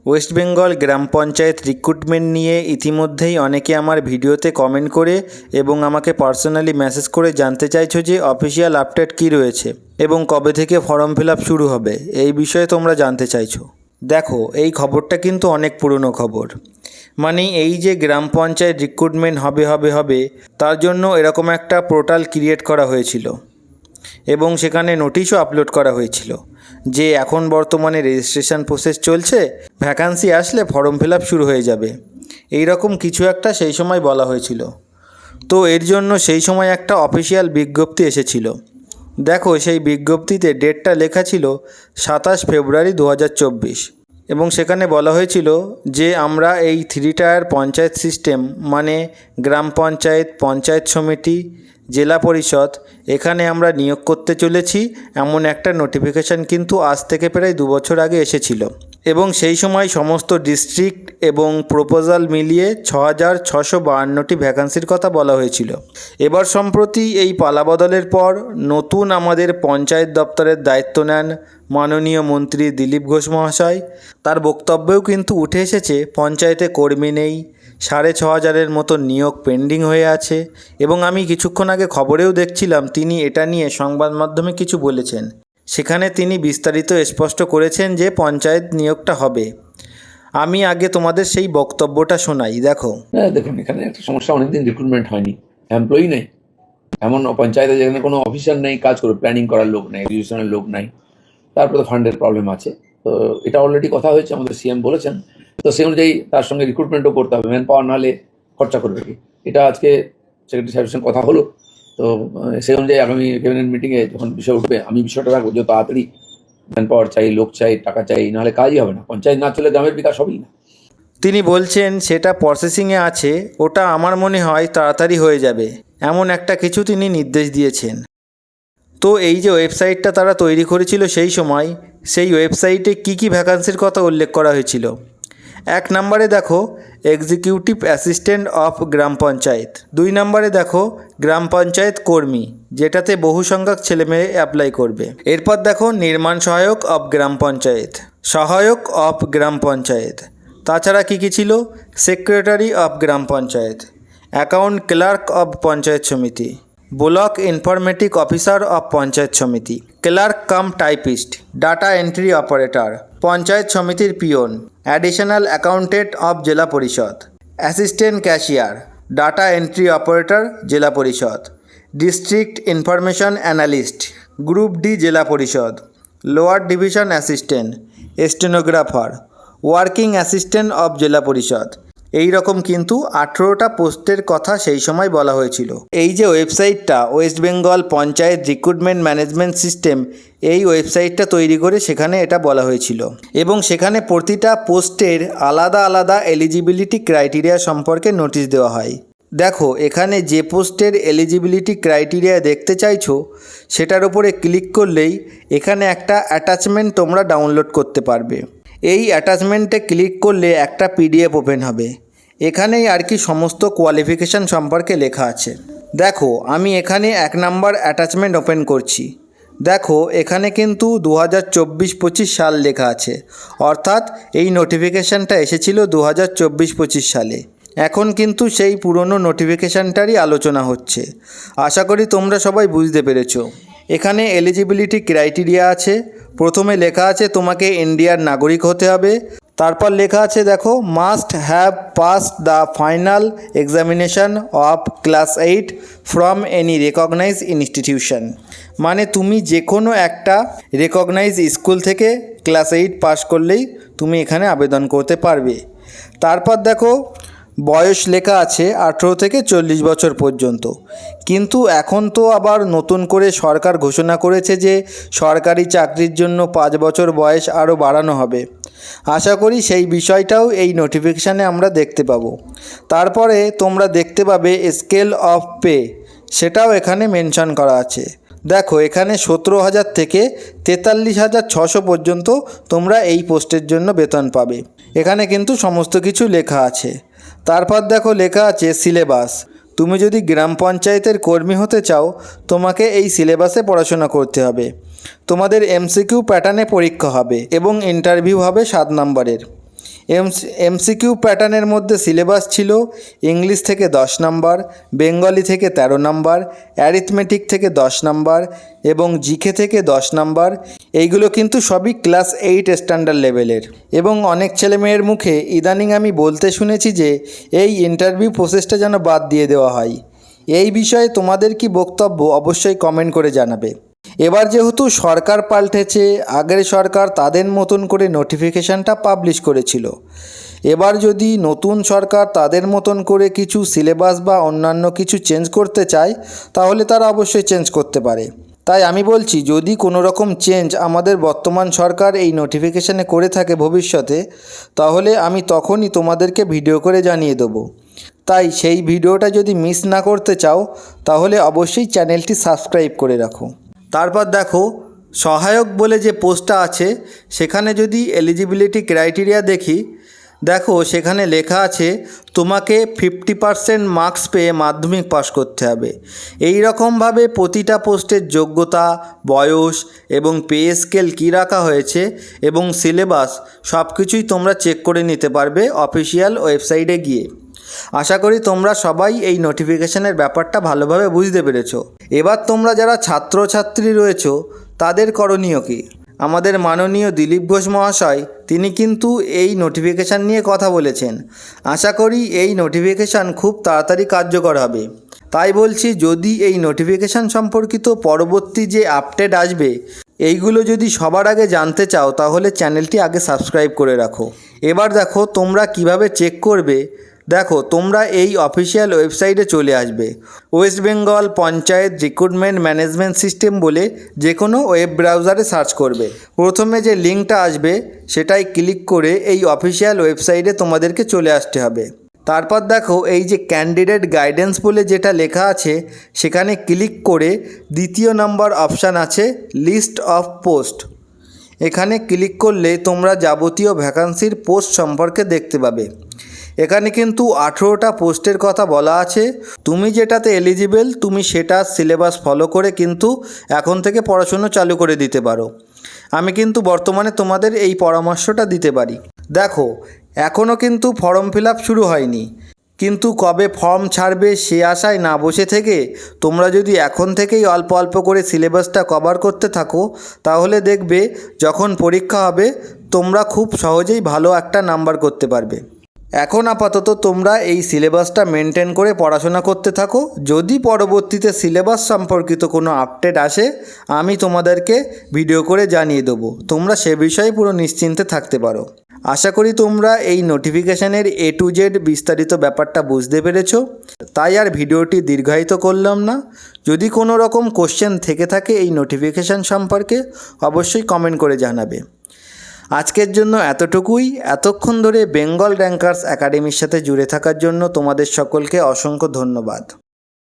West Bengal গ্রাম panchayat recruitment নিয়ে ইতিমধ্যেই অনেকে আমার ভিডিওতে কমেন্ট করে এবং আমাকে পার্সোনালি মেসেজ করে জানতে চাইছো যে অফিসিয়াল আপডেট কী রয়েছে এবং কবে থেকে ফর্ম ফিল আপ শুরু হবে, এই বিষয়ে তোমরা জানতে চাইছো। দেখো, এই খবরটা কিন্তু অনেক পুরনো খবর। মানে এই যে গ্রাম পঞ্চায়েত রিক্রুটমেন্ট হবে তার জন্য এরকম একটা পোর্টাল ক্রিয়েট করা হয়েছিল এবং সেখানে নোটিশও আপলোড করা হয়েছিল যে এখন বর্তমানে রেজিস্ট্রেশন প্রসেস চলছে, ভ্যাকান্সি আসলে ফর্ম ফিল আপ শুরু হয়ে যাবে, এই রকম কিছু একটা সেই সময় বলা হয়েছিল। তো এর জন্য সেই সময় একটা অফিসিয়াল বিজ্ঞপ্তি এসেছিল। দেখো, সেই বিজ্ঞপ্তিতে ডেটটা লেখা ছিল 27 ফেব্রুয়ারি 2024 এবং সেখানে বলা হয়েছিল যে আমরা এই 3 টায়ার পঞ্চায়েত সিস্টেম মানে গ্রাম পঞ্চায়েত, পঞ্চায়েত সমিতি, জেলা পরিষদ, এখানে আমরা নিয়োগ করতে চলেছি এমন একটা নোটিফিকেশান কিন্তু আজ থেকে প্রায় 2 বছর আগে এসেছিল এবং সেই সময় সমস্ত ডিস্ট্রিক্ট এবং প্রপোজাল মিলিয়ে 6652টি ভ্যাকান্সির কথা বলা হয়েছিল। এবার সম্প্রতি এই পালাবদলের পর নতুন আমাদের পঞ্চায়েত দপ্তরের দায়িত্ব নেন মাননীয় মন্ত্রী দিলীপ ঘোষ মহাশয়। তার বক্তব্যেও কিন্তু উঠে এসেছে পঞ্চায়েতে কর্মী নেই, 6500-এর মতো নিয়োগ পেন্ডিং হয়ে আছে এবং আমি কিছুক্ষণ আগে খবরেও দেখছিলাম তিনি এটা নিয়ে সংবাদ মাধ্যমে কিছু বলেছেন। সেখানে তিনি বিস্তারিত স্পষ্ট করেছেন যে পঞ্চায়েত নিয়োগটা হবে। আমি আগে তোমাদের সেই বক্তব্যটা শোনাই। দেখো, দেখুন, এখানে একটা সমস্যা, অনেকদিন রিক্রুটমেন্ট হয়নি, এমপ্লয়ি নেই, এমন পঞ্চায়েতে যেখানে কোনো অফিসার নেই, কাজ করবে, প্ল্যানিং করার লোক নেই, এক্সিকিউশনের লোক নাই, তারপরে তো ফান্ডের প্রবলেম আছে। তো এটা অলরেডি কথা হয়েছে, আমাদের সিএম বলেছেন, তো সেই অনুযায়ী তার সঙ্গে রিক্রুটমেন্টও করতে হবে। ম্যান পাওয়ার নাহলে খরচা করবে কি, এটা আজকে সেক্রেটারি সাহেবের সঙ্গে কথা হলো। তো সেই অনুযায়ী আগামী ক্যাবিনেট মিটিংয়ে যখন বিষয় উঠবে আমি বিষয়টা রাখবো যে তাড়াতাড়ি ম্যান পাওয়ার চাই, লোক চাই, টাকা চাই, নাহলে কাজই হবে না, পঞ্চায়েত না চলে গ্রামের বিকাশ হবেই না। তিনি বলছেন সেটা প্রসেসিংয়ে আছে, ওটা আমার মনে হয় তাড়াতাড়ি হয়ে যাবে, এমন একটা কিছু তিনি নির্দেশ দিয়েছেন। তো এই যে ওয়েবসাইটটা তারা তৈরি করেছিল সেই সময়, সেই ওয়েবসাইটে কী ভ্যাকান্সির কথা উল্লেখ করা হয়েছিল। 1 নম্বরে দেখো এক্সিকিউটিভ অ্যাসিস্ট্যান্ট অফ গ্রাম পঞ্চায়েত, 2 নম্বরে দেখো গ্রাম পঞ্চায়েত কর্মী, যেটাতে বহু সংখ্যক ছেলেমেয়ে অ্যাপ্লাই করবে। এরপর দেখো নির্মাণ সহায়ক অফ গ্রাম পঞ্চায়েত, সহায়ক অফ গ্রাম পঞ্চায়েত, তাছাড়া কী ছিল, সেক্রেটারি অফ গ্রাম panchayat, account clerk of panchayat সমিতি, block informatic officer of panchayat সমিতি, clerk cum typist, data entry operator, panchayat সমিতির পিয়ন, অ্যাডিশনাল অ্যাকাউন্টেন্ট অফ জেলা পরিষদ, assistant cashier, data entry operator জেলা পরিষদ, district information analyst, group D জেলা পরিষদ, lower division assistant, stenographer, working assistant of জেলা পরিষদ। এই রকম কিন্তু 18টা পোস্টের কথা সেই সময় বলা হয়েছিল। এই যে ওয়েবসাইটটা West Bengal panchayat recruitment management system, এই ওয়েবসাইটটা তৈরি করে সেখানে এটা বলা হয়েছিল এবং সেখানে প্রতিটা পোস্টের আলাদা আলাদা এলিজিবিলিটি ক্রাইটেরিয়া সম্পর্কে নোটিশ দেওয়া হয়। দেখো, এখানে যে পোস্টের এলিজিবিলিটি ক্রাইটেরিয়া দেখতে চাইছো সেটার উপরে ক্লিক করলেই এখানে একটা অ্যাটাচমেন্ট তোমরা ডাউনলোড করতে পারবে। এই অ্যাটাচমেন্টে ক্লিক করলে একটা পিডিএফ ওপেন হবে। এখানেই আর কি সমস্ত কোয়ালিফিকেশান সম্পর্কে লেখা আছে। দেখো, আমি এখানে 1 নম্বর অ্যাটাচমেন্ট ওপেন করছি। দেখো, এখানে কিন্তু 2024-25 সাল লেখা আছে, অর্থাৎ এই নোটিফিকেশানটা এসেছিল 2024-25 সালে। এখন কিন্তু সেই পুরনো নোটিফিকেশানটারই আলোচনা হচ্ছে। আশা করি তোমরা সবাই বুঝতে পেরেছো। এখানে এলিজিবিলিটি ক্রাইটেরিয়া আছে। প্রথমে লেখা আছে তোমাকে ইন্ডিয়ার নাগরিক হতে হবে। তারপর লেখা আছে দেখো, must have passed the final examination of class 8 from any recognise institution. মানে তুমি যে কোনো একটা রেকগনাইজ স্কুল থেকে ক্লাস 8 পাস করলেই তুমি এখানে আবেদন করতে পারবে। তারপর দেখো বয়স লেখা আছে 18 থেকে 40 বছর পর্যন্ত। কিন্তু এখন তো আবার নতুন করে সরকার ঘোষণা করেছে যে সরকারি চাকরির জন্য 5 বছর বয়স আরও বাড়ানো হবে। আশা করি সেই বিষয়টাও এই নোটিফিকেশানে আমরা দেখতে পাবো। তারপরে তোমরা দেখতে পাবে স্কেল অফ পে, সেটাও এখানে মেনশন করা আছে। দেখো, এখানে 17,000 থেকে 43,600 পর্যন্ত তোমরা এই পোস্টের জন্য বেতন পাবে। এখানে কিন্তু সমস্ত কিছু লেখা আছে। তারপর দেখো লেখা আছে সিলেবাস। তুমি যদি গ্রাম পঞ্চায়েতের কর্মী হতে চাও তোমাকে এই সিলেবাসে পড়াশোনা করতে হবে। তোমাদের এমসিকিউ প্যাটার্নে পরীক্ষা হবে এবং ইন্টারভিউ হবে 7 নম্বরের। এমসিকিউ প্যাটার্নের মধ্যে সিলেবাস ছিল ইংলিশ থেকে 10 নাম্বার, বেঙ্গলি থেকে 13 নাম্বার, অ্যারিথমেটিক থেকে 10 নাম্বার এবং জিকে থেকে 10 নাম্বার। এইগুলো কিন্তু সবই ক্লাস 8 স্ট্যান্ডার্ড লেভেলের। এবং অনেক ছেলেমেয়ের মুখে ইদানিং আমি বলতে শুনেছি যে এই ইন্টারভিউ প্রসেসটা যেন বাদ দিয়ে দেওয়া হয়। এই বিষয়ে তোমাদের কি বক্তব্য অবশ্যই কমেন্ট করে জানাবে। এবার যেহেতু সরকার পাল্টেছে, আগের সরকার তাদের মতন করে নোটিফিকেশানটা পাবলিশ করেছিল। এবার যদি নতুন সরকার তাদের মতন করে কিছু সিলেবাস বা অন্যান্য কিছু চেঞ্জ করতে চায়, তাহলে তারা অবশ্যই চেঞ্জ করতে পারে। তাই আমি বলছি, যদি কোনো রকম চেঞ্জ আমাদের বর্তমান সরকার এই নোটিফিকেশানে করে থাকে ভবিষ্যতে, তাহলে আমি তখনই তোমাদেরকে ভিডিও করে জানিয়ে দেবো। তাই সেই ভিডিওটা যদি মিস না করতে চাও, তাহলে অবশ্যই চ্যানেলটি সাবস্ক্রাইব করে রাখো। তারপর দেখো, সহায়ক বলে যে পোস্টটা আছে, সেখানে যদি এলিজিবিলিটি ক্রাইটেরিয়া দেখি, দেখো সেখানে লেখা আছে তোমাকে 50% মার্কস পেয়ে মাধ্যমিক পাশ করতে হবে। এই রকমভাবে প্রতিটা পোস্টের যোগ্যতা, বয়স এবং পে স্কেল কী রাখা হয়েছে এবং সিলেবাস সব কিছুই তোমরা চেক করে নিতে পারবে অফিসিয়াল ওয়েবসাইটে গিয়ে। আশা করি তোমরা সবাই এই নোটিফিকেশনের ব্যাপারটা ভালোভাবে বুঝতে পেরেছো। এবার তোমরা যারা ছাত্রছাত্রী রয়েছো, তাদের করণীয় কী? আমাদের মাননীয় দিলীপ ঘোষ মহাশয় তিনি কিন্তু এই নোটিফিকেশান নিয়ে কথা বলেছেন। আশা করি এই নোটিফিকেশান খুব তাড়াতাড়ি কার্যকর হবে। তাই বলছি, যদি এই নোটিফিকেশান সম্পর্কিত পরবর্তী যে আপডেট আসবে, এইগুলো যদি সবার আগে জানতে চাও, তাহলে চ্যানেলটি আগে সাবস্ক্রাইব করে রাখো। এবার দেখো তোমরা কিভাবে চেক করবে। দেখো, তোমরা এই অফিসিয়াল ওয়েবসাইটে চলে আসবে। West Bengal panchayat recruitment management system বলে যে কোনো ওয়েব ব্রাউজারে সার্চ করবে। প্রথমে যে লিঙ্কটা আসবে সেটাই ক্লিক করে এই অফিসিয়াল ওয়েবসাইটে তোমাদেরকে চলে আসতে হবে। তারপর দেখো, এই যে ক্যান্ডিডেট গাইডেন্স বলে যেটা লেখা আছে, সেখানে ক্লিক করে দ্বিতীয় নম্বর অপশান আছে লিস্ট অফ পোস্ট। এখানে ক্লিক করলে তোমরা যাবতীয় ভ্যাকান্সির পোস্ট সম্পর্কে দেখতে পাবে। এখানে কিন্তু 18টা পোস্টের কথা বলা আছে। তুমি যেটাতে এলিজিবল, তুমি সেটা সিলেবাস ফলো করে কিন্তু এখন থেকে পড়াশুনো চালু করে দিতে পারো। আমি কিন্তু বর্তমানে তোমাদের এই পরামর্শটা দিতে পারি। দেখো, এখনও কিন্তু ফর্ম ফিল আপ শুরু হয়নি, কিন্তু কবে ফর্ম ছাড়বে সে আশায় না বসে থেকে তোমরা যদি এখন থেকেই অল্প অল্প করে সিলেবাসটা কভার করতে থাকো, তাহলে দেখবে যখন পরীক্ষা হবে তোমরা খুব সহজেই ভালো একটা নাম্বার করতে পারবে। এখন আপাতত তোমরা এই সিলেবাসটা মেনটেন করে পড়াশোনা করতে থাকো। যদি পরবর্তীতে সিলেবাস সম্পর্কিত কোনো আপডেট আসে, আমি তোমাদেরকে ভিডিও করে জানিয়ে দেবো। তোমরা সে বিষয়ে পুরো নিশ্চিন্তে থাকতে পারো। আশা করি তোমরা এই নোটিফিকেশানের A to Z বিস্তারিত ব্যাপারটা বুঝতে পেরেছো। তাই আর ভিডিওটি দীর্ঘায়িত করলাম না। যদি কোনো রকম কোশ্চেন থেকে থাকে এই নোটিফিকেশান সম্পর্কে, অবশ্যই কমেন্ট করে জানাবে। আজকের জন্য এতটুকুই। এতক্ষণ ধরে বেঙ্গল র্যাঙ্কার্স একাডেমির সাথে জুড়ে থাকার জন্য তোমাদের সকলকে অসংখ্য ধন্যবাদ।